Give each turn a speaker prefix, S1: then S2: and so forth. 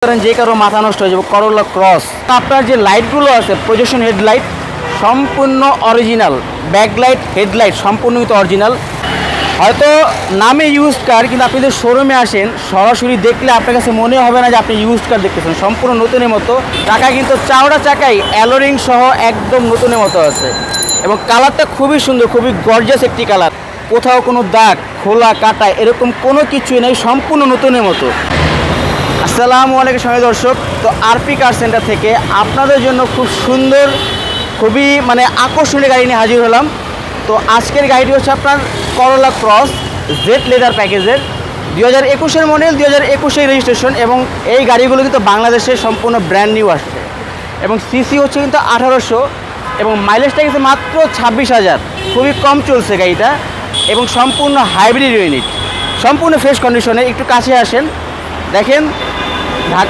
S1: করেন যে কারো মাথা নষ্ট হয়ে যাবে। করোলা ক্রস, আপনার যে লাইটগুলো আছে প্রজেকশন হেডলাইট সম্পূর্ণ অরিজিনাল, ব্যাকলাইট হেডলাইট সম্পূর্ণ কিন্তু অরিজিনাল। হয়তো নামে ইউজ কার, কিন্তু আপনি যদি শোরুমে আসেন সরাসরি দেখলে আপনার কাছে মনে হবে না যে আপনি ইউজ কার দেখতেছেন, সম্পূর্ণ নতুনের মতো। চাকা কিন্তু চাওড়া চাকাই অ্যালোরিং সহ একদম নতুনের মতো আছে এবং কালারটা খুবই সুন্দর, খুবই গর্জিয়াস একটি কালার। কোথাও কোনো দাগ খোলা কাটা এরকম কোনো কিছুই নেই, সম্পূর্ণ নতুনের মতো। আসসালামু আলাইকুম সবাই দর্শক, তো আরপি কার সেন্টার থেকে আপনাদের জন্য খুব সুন্দর, খুবই আকর্ষণীয় গাড়ি নিয়ে হাজির হলাম। তো আজকের গাড়িটি হচ্ছে আপনার করোলা ক্রস জেড লেদার প্যাকেজের 2021-এর মডেল, 2021-এর রেজিস্ট্রেশন এবং এই গাড়িগুলো কিন্তু বাংলাদেশের সম্পূর্ণ ব্র্যান্ড নিউ আসছে এবং সিসি হচ্ছে কিন্তু 1800 এবং মাইলেজটা কিন্তু মাত্র 26,000, খুবই কম চলছে গাড়িটা এবং সম্পূর্ণ হাইব্রিড ইউনিট, সম্পূর্ণ ফ্রেশ কন্ডিশনে। একটু কাছে আসেন, দেখেন ঢাকা